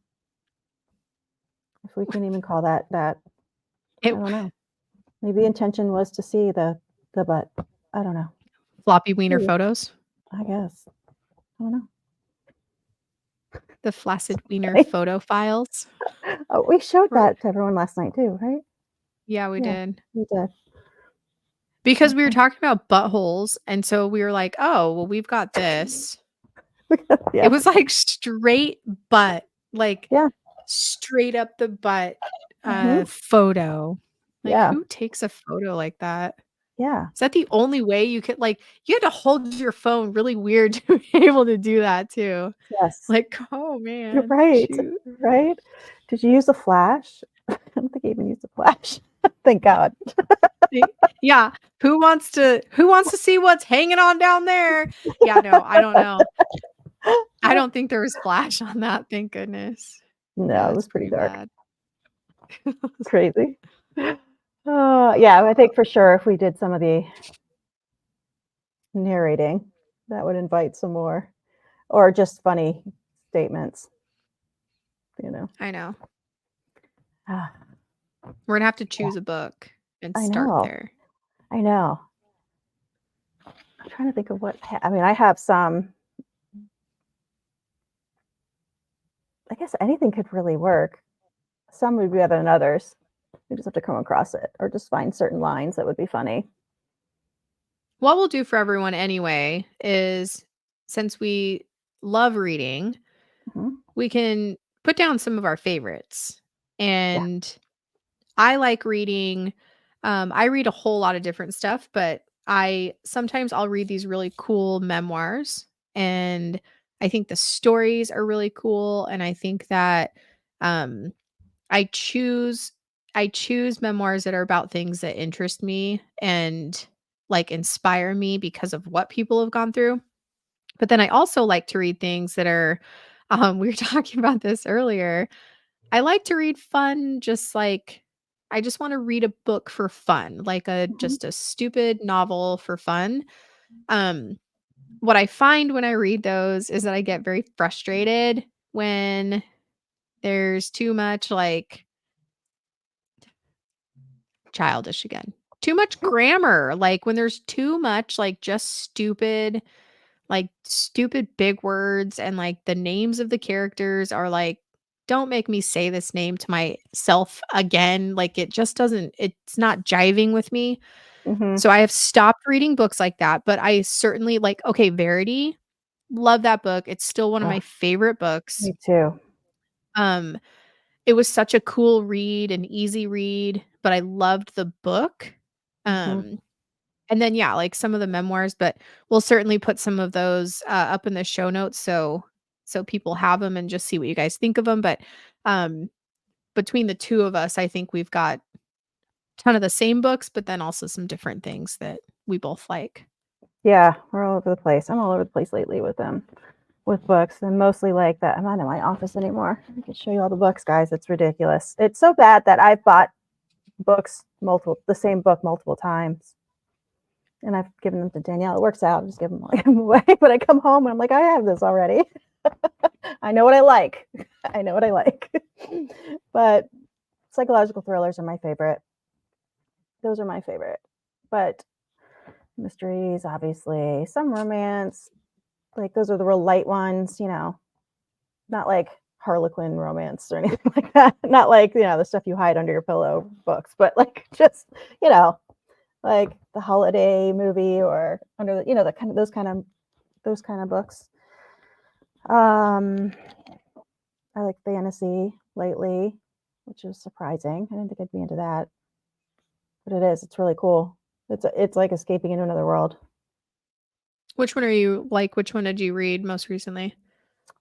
If we can even call that, I It don't know. Maybe the intention was to see the butt. I don't know. floppy wiener Maybe. photos. I guess. I don't know. The flaccid wiener Okay. photo files. Oh, we showed We're that to everyone last night too, right? Yeah, we Yeah, did. we did. Because we were Okay. talking about buttholes, and so we were like, "Oh, well, we've got this." Yeah. It was like straight butt, like Yeah. straight up the butt, Mhm. photo. Like, Yeah. who takes a photo like that? Yeah. Is that the only way you could like, you had to hold your phone really weird to be able to do that too. Yes. Like, oh You're man, right. shoot. Right? Did you use a flash? I don't think I even used a flash. Thank God. Yeah, who wants to see what's hanging on down there? Yeah, no, I don't know. I don't think there was flash on that, thank goodness. Yeah, No, it that's was pretty pretty dark. bad. Crazy. Yeah, I think for sure if we did some of the narrating, that would invite some more or just funny statements, you know. I know. Ah, We're gonna have to yeah, choose a book and I start know. there. I know. I'm trying to think of what I mean, I have some I guess anything could really work. Some would be better than others. We just have to come across it or just find certain lines that would be funny. What we'll do for everyone anyway is, since we love reading, Mhm. we can put down some of our favorites. Yeah. And I like reading. I read a whole lot of different stuff, but I'll read these really cool memoirs, and I think the stories are really cool. And I think that um, I choose I choose memoirs that are about things that interest me and like inspire me because of what people have gone through. But then I also like to read things that are we were talking about this earlier. I like to read fun, just like I just want to read a book for fun, like Mhm. just a stupid novel for fun. Um what I find when I read those is that I get very frustrated when there's too much like childish again. Too much grammar, like when there's too much like just stupid big words, and like the names of the characters are like, don't make me say this name to myself again. Like it's not jiving with me. Mhm. So I have stopped reading books like that, but I certainly like, okay, Verity, love that book. It's still one of Oh, my favorite books. me too. Um it was such a cool read, an easy read, but I loved the book. Mhm. Um and then, yeah, like some of the memoirs, but we'll certainly put some of those, up in the show notes so people have them and just see what you guys think of them. But, um, between the 2 of us, I think we've got ton of the same books, but then also some different things that we both like. Yeah, we're all over the place. I'm all over the place lately with them, with books, and mostly like that. I'm not in my office anymore. I can show you all the books, guys. It's ridiculous. It's so bad that I've bought the same book multiple times, and I've given them to Danielle. It works out. I just give them, give them away. But I come home and I'm like, I have this already. I know what I like. I know what I like. But psychological thrillers are my favorite. Those are my favorite. But mysteries, obviously, some romance. Like those are the real light ones, not like Harlequin romance or anything like that. Not like, the stuff you hide under your pillow books, but like just, you know, like the holiday movie or under the, the kind of those kind of books. Um, I like fantasy lately, which is surprising. I didn't think I'd be into that, but it is. It's really cool. It's like escaping into another world. Which one are you like? Which one did you read most recently?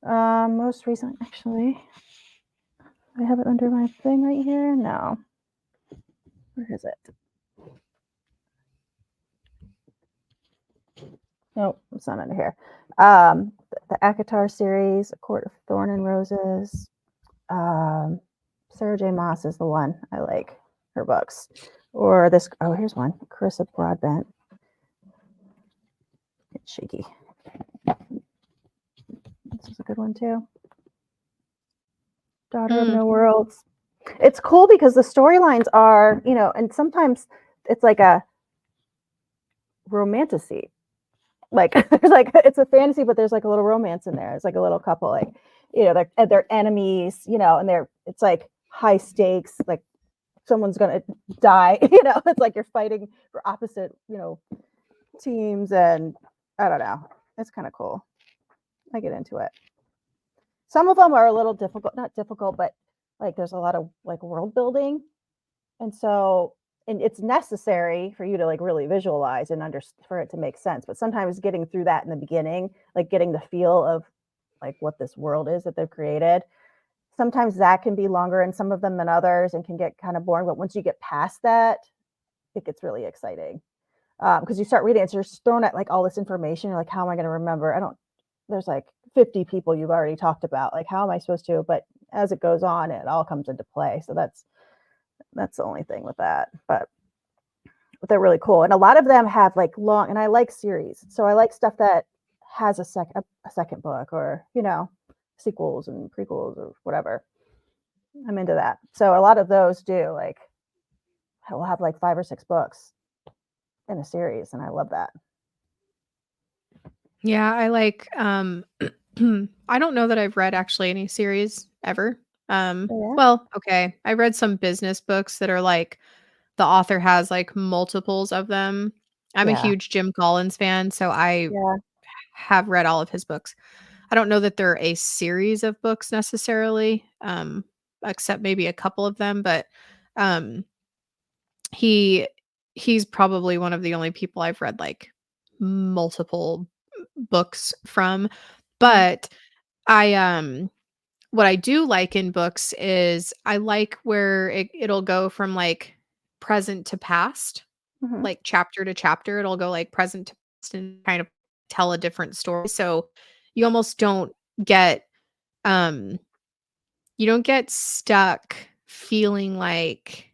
Most recent, actually, I have it under my thing right here. No, where is it? Nope, it's not under here. The ACOTAR series, A Court of Thorn and Roses. Sarah J. Maas is the one I like, her books. Or this, here's one, Carissa Broadbent. It's shaky. This is a good one too. Daughter of No Worlds. It's cool because the storylines are, and sometimes it's like a romantasy. Like there's like it's a fantasy, but there's like a little romance in there. It's like a little couple, like they're enemies, and it's like high stakes, like someone's gonna die. It's like you're fighting for opposite, teams, and I don't know. It's kind of cool. I get into it. Some of them are a little difficult, not difficult, but like there's a lot of like world building, and it's necessary for you to like really visualize and for it to make sense. But sometimes getting through that in the beginning, like getting the feel of like what this world is that they've created, sometimes that can be longer in some of them than others and can get kind of boring. But once you get past that, it gets really exciting. Because you start reading it, so you're just thrown at like all this information. You're like, how am I going to remember? There's like 50 people you've already talked about. Like, how am I supposed to? But as it goes on, it all comes into play. So that's the only thing with that. But they're really cool. And a lot of them have like long, and I like series. So I like stuff that has a second book, or, sequels and prequels or whatever. I'm into that. So a lot of those do, like, we'll have like 5 or 6 books in a series, and I love that. Yeah, I like I don't know that I've read actually any series ever. Well, okay. I read some business books that are like the author has like multiples of them. I'm a huge Jim Collins fan, so I have read all of his books. I don't know that they're a series of books necessarily, except maybe a couple of them, but he's probably one of the only people I've read like multiple books from. But I what I do like in books is I like where it'll go from like present to past, like chapter to chapter. It'll go like present to past and kind of tell a different story. So you almost um don't get stuck feeling like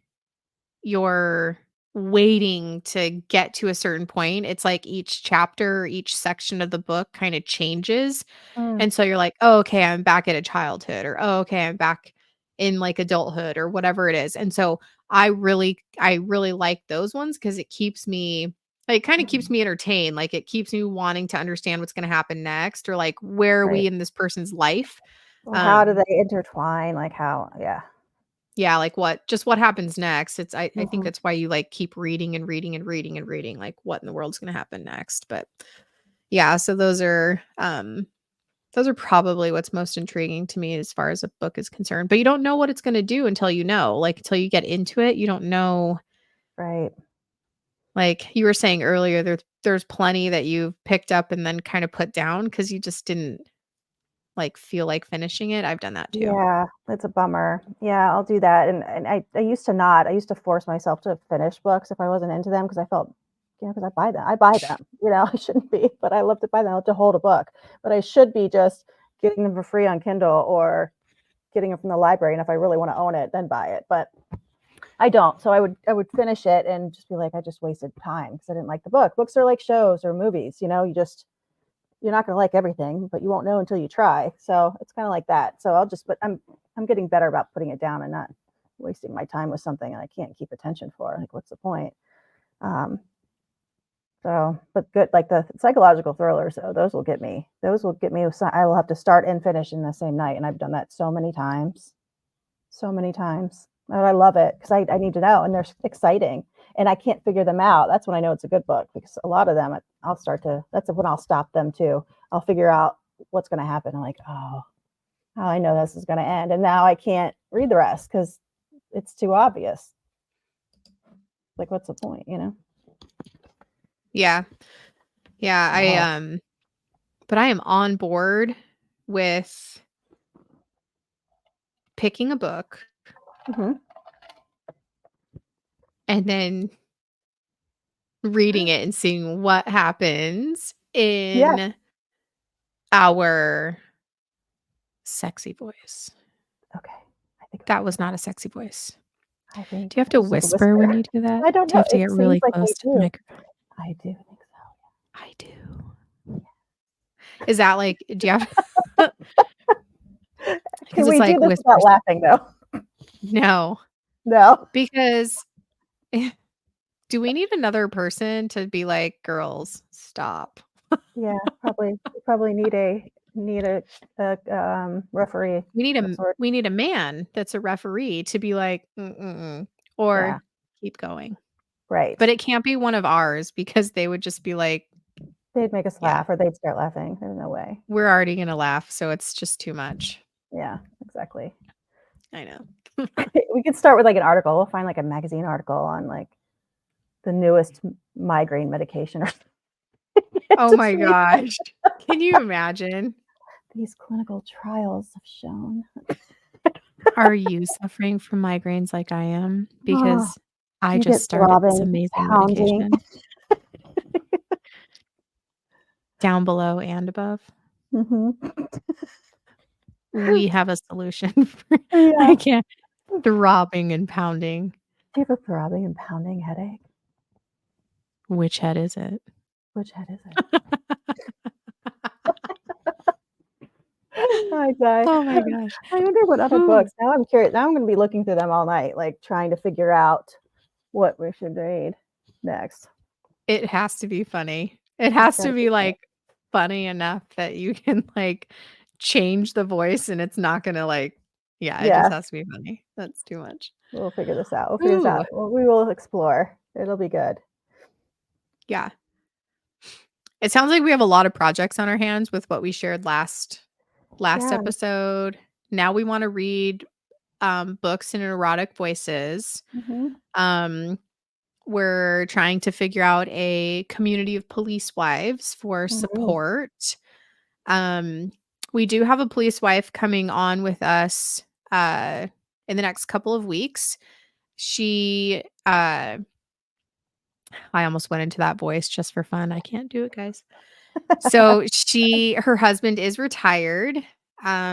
you're waiting to get to a certain point. It's like each chapter, each section of the book kind of changes. And so you're like, "Oh, okay, I'm back at a childhood," or, "Oh, okay, I'm back in like adulthood," or whatever it is. And so I really like those ones because it keeps me like kind of keeps me entertained. Like it keeps me wanting to understand what's going to happen next, or like where are we in this person's life? Or how do they intertwine? Like how, Yeah, like what happens next? I think that's why you like keep reading and reading and reading and reading, like what in the world's gonna happen next. But yeah, so those are probably what's most intriguing to me as far as a book is concerned. But you don't know what it's gonna do until you know. Like until you get into it, you don't know. Right. Like you were saying earlier, there's plenty that you've picked up and then kind of put down because you just didn't like feel like finishing it. I've done that too. Yeah, it's a bummer. Yeah, I'll do that. And I used to not. I used to force myself to finish books if I wasn't into them because I felt, because I buy them. I buy them. I shouldn't be, but I love to buy them. I love to hold a book, but I should be just getting them for free on Kindle or getting them from the library. And if I really want to own it, then buy it. But I don't. So I would finish it and just be like, I just wasted time because I didn't like the book. Books are like shows or movies. You're not going to like everything, but you won't know until you try. So it's kind of like that. So but I'm getting better about putting it down and not wasting my time with something I can't keep attention for. Like, what's the point? But good, like the psychological thrillers, those will get me. Those will get me. I will have to start and finish in the same night. And I've done that so many times. So many times. And I love it because I need to know, and they're exciting. And I can't figure them out. That's when I know it's a good book, because a lot of them that's when I'll stop them too. I'll figure out what's going to happen. I'm like, oh, I know this is going to end. And now I can't read the rest because it's too obvious. Like, what's the point, Yeah. Yeah. But I am on board with picking a book and then reading it and seeing what happens in our sexy voice. Okay. I think that was not a sexy voice. I think do you have to whisper when you do that? I don't Do you know. have to It get seems really like we close to the do. microphone? I do think so. I do. Is that like, do you have Can because it's we do like this without whispers. laughing though? No, No. because do we need another person to be like, "Girls, stop." Yeah, probably. We probably need a referee We of sorts. need a man that's a referee to be like, "Mm-mm-mm," Yeah, or keep going. right. But it can't be one of ours because they would just be like, They'd make us "Yeah, laugh or they'd start laughing. There's no way. we're already gonna laugh, so it's just too much." Yeah, exactly. I know. We could start with like an article. We'll find like a magazine article on like the newest migraine medication or Oh just my read gosh. Can you imagine? these clinical trials have shown. Are you suffering from migraines like I am? Oh, Because I you just get started this throbbing, amazing pounding. medication down below and above. Mhm. We have a solution for Yeah. I can't throbbing and pounding. Do you have a throbbing and pounding headache? Which head is it? Which head is it? I die. Oh my gosh. I wonder what other Whew. books. Now I'm curious. Now I'm gonna be looking through them all night, like trying to figure out what we should read next. It has to be funny. It It's has to gotta be be, good. like, funny enough that you can, like, change the voice and it's not gonna, like yeah, it just Yes, has to be funny. That's too much. we'll figure this out. We'll figure this Ooh, out. We will explore. It'll be good. yeah. It sounds like we have a lot of projects on our hands with what we shared last Yeah. episode. Now we wanna read, books in erotic voices. Mhm. Um, we're trying to figure out a community of police wives for Mhm. support. Um, we do have a police wife coming on with us, in the next couple of weeks. She, I almost went into that voice just for fun. I can't do it, guys. So her husband is retired.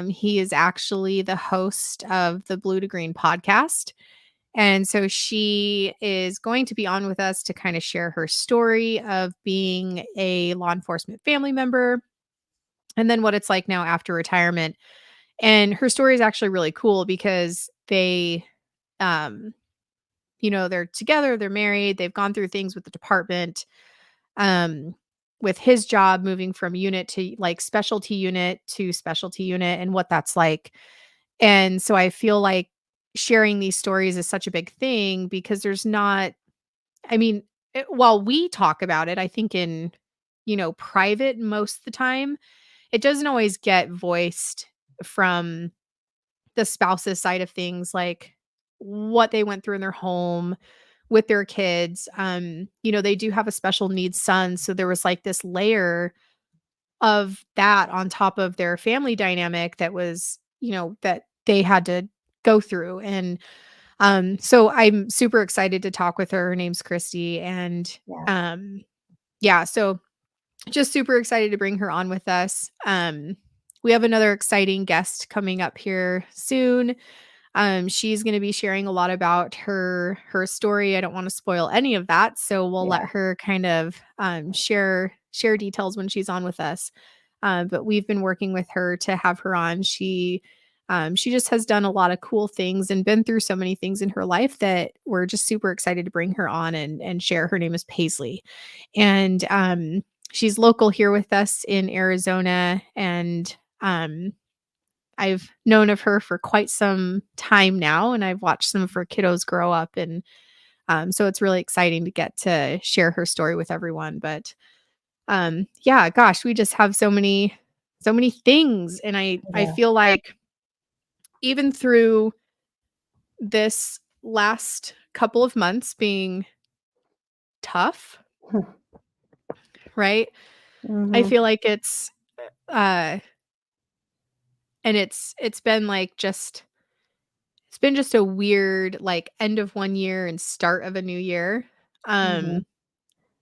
He is actually the host of the Blue to Green podcast. And so she is going to be on with us to kind of share her story of being a law enforcement family member and then what it's like now after retirement. And her story is actually really cool because um, they're together, they're married, they've gone through things with the department, um, with his job moving from unit to like specialty unit to specialty unit and what that's like. And so I feel like sharing these stories is such a big thing because there's not, I mean, while we talk about it, I think in, private most of the time, it doesn't always get voiced from the spouse's side of things, like what they went through in their home with their kids. They do have a special needs son. So there was like this layer of that on top of their family dynamic that was, that they had to go through. And so I'm super excited to talk with her. Her name's Christy. And Yeah. yeah, so just super excited to bring her on with us. We have another exciting guest coming up here soon. She's going to be sharing a lot about her story. I don't want to spoil any of that, so we'll let Yeah. her kind of share details when she's on with us. But we've been working with her to have her on. She just has done a lot of cool things and been through so many things in her life that we're just super excited to bring her on and share. Her name is Paisley, and she's local here with us in Arizona, and I've known of her for quite some time now, and I've watched some of her kiddos grow up, and so it's really exciting to get to share her story with everyone. But yeah, gosh, we just have so many things, and I Yeah. feel like even through this last couple of months being tough, right? I Mhm. feel like uh and it's been like it's been just a weird like end of one year and start of a new year. Mhm.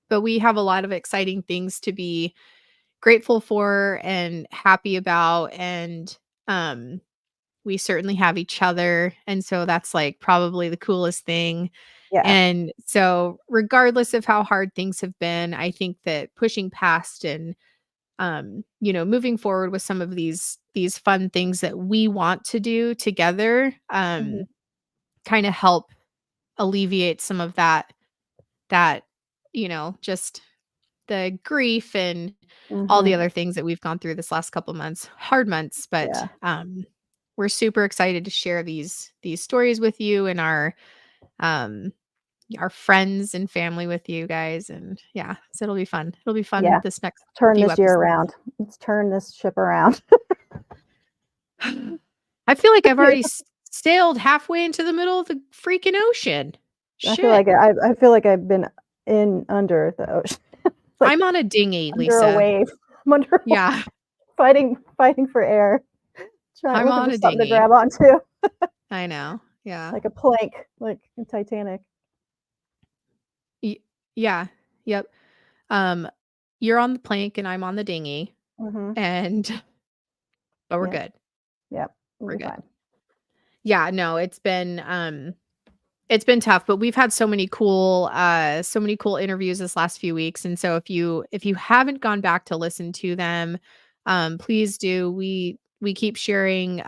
But we have a lot of exciting things to be grateful for and happy about. And we certainly have each other. And so that's like probably the coolest thing. Yeah. And so regardless of how hard things have been, I think that pushing past and moving forward with some of these fun things that we want to do together kind of help alleviate some of that just the grief and all the other things that we've gone through this last couple months, hard months, but we're super excited to share these stories with you and our friends and family with you guys. And so it'll be fun. It'll be fun this next turn few this year episodes. around. Let's turn this ship around. I feel like I've already sailed halfway into the middle of the freaking ocean. I feel like I've been under the ocean. Like I'm on a dinghy, under Lisa. A wave. I'm under a wave. Fighting for air. I'm on a something dinghy to grab onto. I know. Yeah. Like a plank, like in Titanic. Yeah. Yep. You're on the plank and I'm on the dinghy. But we're good. Yep. We're good. Fine. Yeah, no, it's been tough, but we've had so many cool interviews this last few weeks. And so if you haven't gone back to listen to them, please do. We keep sharing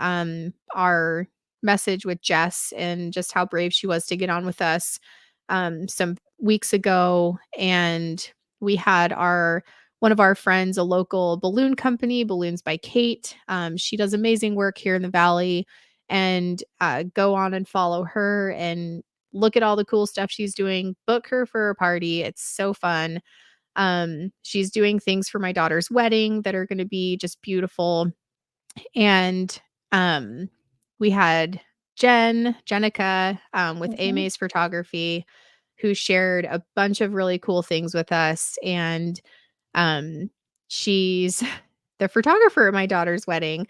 our message with Jess and just how brave she was to get on with us some weeks ago. And we had one of our friends, a local balloon company, Balloons by Kate. She does amazing work here in the Valley, and go on and follow her and look at all the cool stuff she's doing. Book her for a party. It's so fun. She's doing things for my daughter's wedding that are going to be just beautiful. And we had Jenica with AMA's Photography, who shared a bunch of really cool things with us. And she's the photographer at my daughter's wedding.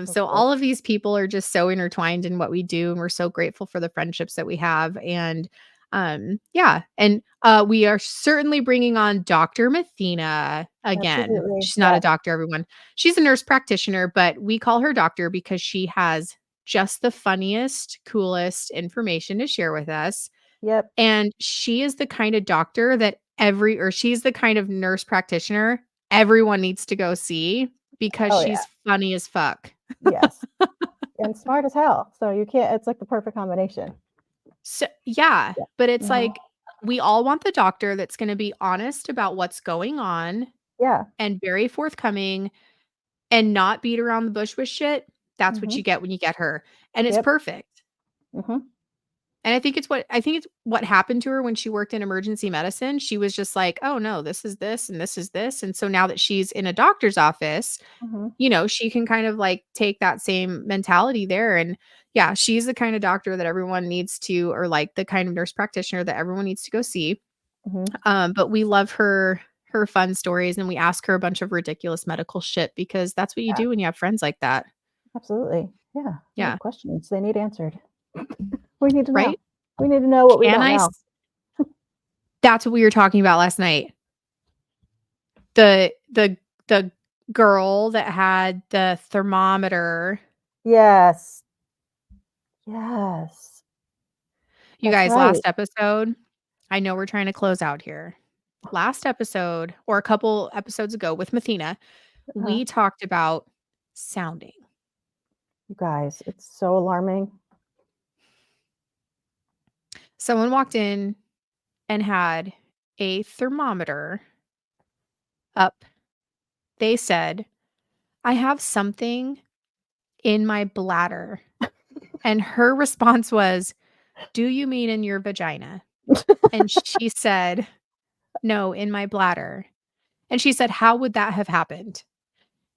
So all of these people are just so intertwined in what we do. And we're so grateful for the friendships that we have. And and we are certainly bringing on Dr. Mathena again. Absolutely. She's not a doctor, everyone. She's a nurse practitioner, but we call her doctor because she has just the funniest, coolest information to share with us. Yep. And she is the kind of doctor that she's the kind of nurse practitioner everyone needs to go see because she's funny as fuck. Yes. And smart as hell. So it's like the perfect combination. So but it's like we all want the doctor that's going to be honest about what's going on. Yeah. And very forthcoming and not beat around the bush with shit. That's what you get when you get her. And it's perfect. And I think it's what happened to her when she worked in emergency medicine. She was just like, oh no, this is this and this is this. And so now that she's in a doctor's office, she can kind of like take that same mentality there. And she's the kind of doctor that everyone needs to, or like the kind of nurse practitioner that everyone needs to go see. But we love her fun stories, and we ask her a bunch of ridiculous medical shit because that's what you do when you have friends like that. Absolutely. Yeah. Yeah. Questions they need answered. We need to know. Right? We need to know what we don't know. That's what we were talking about last night. The girl that had the thermometer. Yes. You guys, last episode, I know we're trying to close out here. Last episode, or a couple episodes ago with Mathena, we talked about sounding. You guys, it's so alarming. Someone walked in and had a thermometer up. They said, I have something in my bladder. And her response was, do you mean in your vagina? And she said, no, in my bladder. And she said, how would that have happened?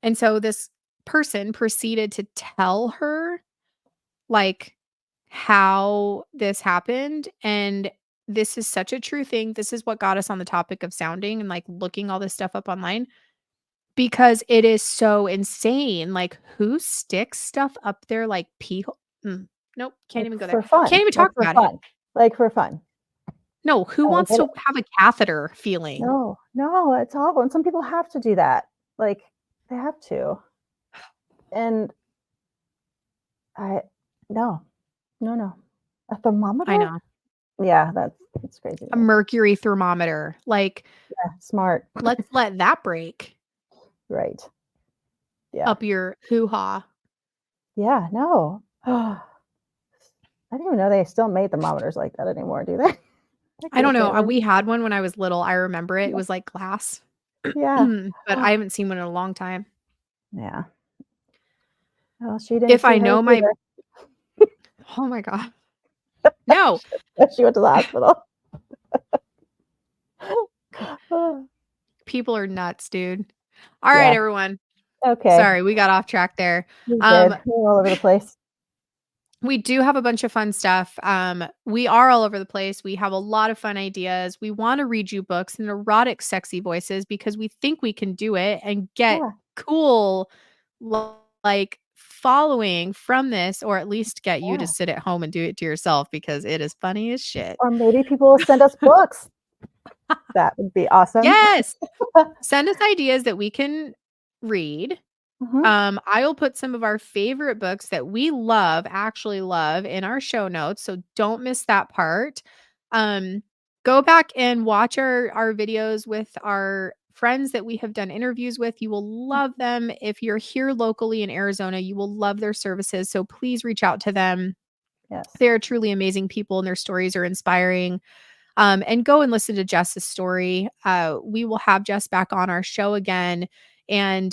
And so this person proceeded to tell her like how this happened. And this is such a true thing. This is what got us on the topic of sounding and like looking all this stuff up online, because it is so insane. Like, who sticks stuff up there like pee hole? Nope, can't even go there. For fun. Can't even talk about it. Like for fun. No, who wants to have a catheter feeling? No, it's awful. And some people have to do that. Like, they have to. And no. A thermometer? I know. Yeah, that's crazy. A mercury thermometer. Like, yeah, smart. let's let that break. Right. Yeah. Up your hoo-ha. Yeah, no. I didn't even know they still made thermometers like that anymore, do they? I don't know. We had one when I was little. I remember it. It was like glass. Yeah. But I haven't seen one in a long time. Yeah. Well, she didn't If see I know my either. Oh my god. No. She went to the hospital. People are nuts, dude. All right, everyone. Okay. Sorry, we got off track there. We did. We're all over the place. We do have a bunch of fun stuff. We are all over the place. We have a lot of fun ideas. We want to read you books in erotic, sexy voices because we think we can do it and get cool, like following from this, or at least get you to sit at home and do it to yourself because it is funny as shit. Or maybe people will send us books. That would be awesome. Yes. Send us ideas that we can read. I will put some of our favorite books that we actually love in our show notes. So don't miss that part. Go back and watch our videos with our friends that we have done interviews with. You will love them. If you're here locally in Arizona, you will love their services. So please reach out to them. Yes. They are truly amazing people and their stories are inspiring. And go and listen to Jess's story. We will have Jess back on our show again. And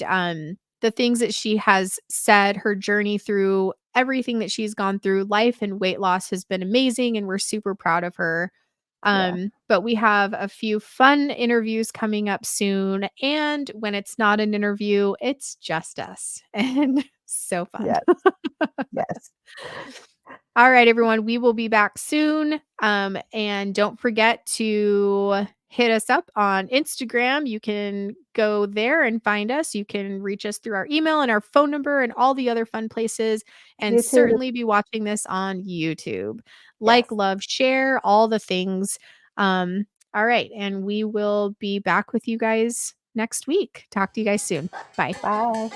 the things that she has said, her journey through everything that she's gone through, life and weight loss has been amazing. And we're super proud of her. But we have a few fun interviews coming up soon. And when it's not an interview, it's just us. And so fun. Yes. Yes. All right, everyone. We will be back soon. And don't forget to hit us up on Instagram. You can go there and find us. You can reach us through our email and our phone number and all the other fun places. And YouTube. Certainly be watching this on YouTube. Like, love, share, all the things. All right. And we will be back with you guys next week. Talk to you guys soon. Bye. Bye.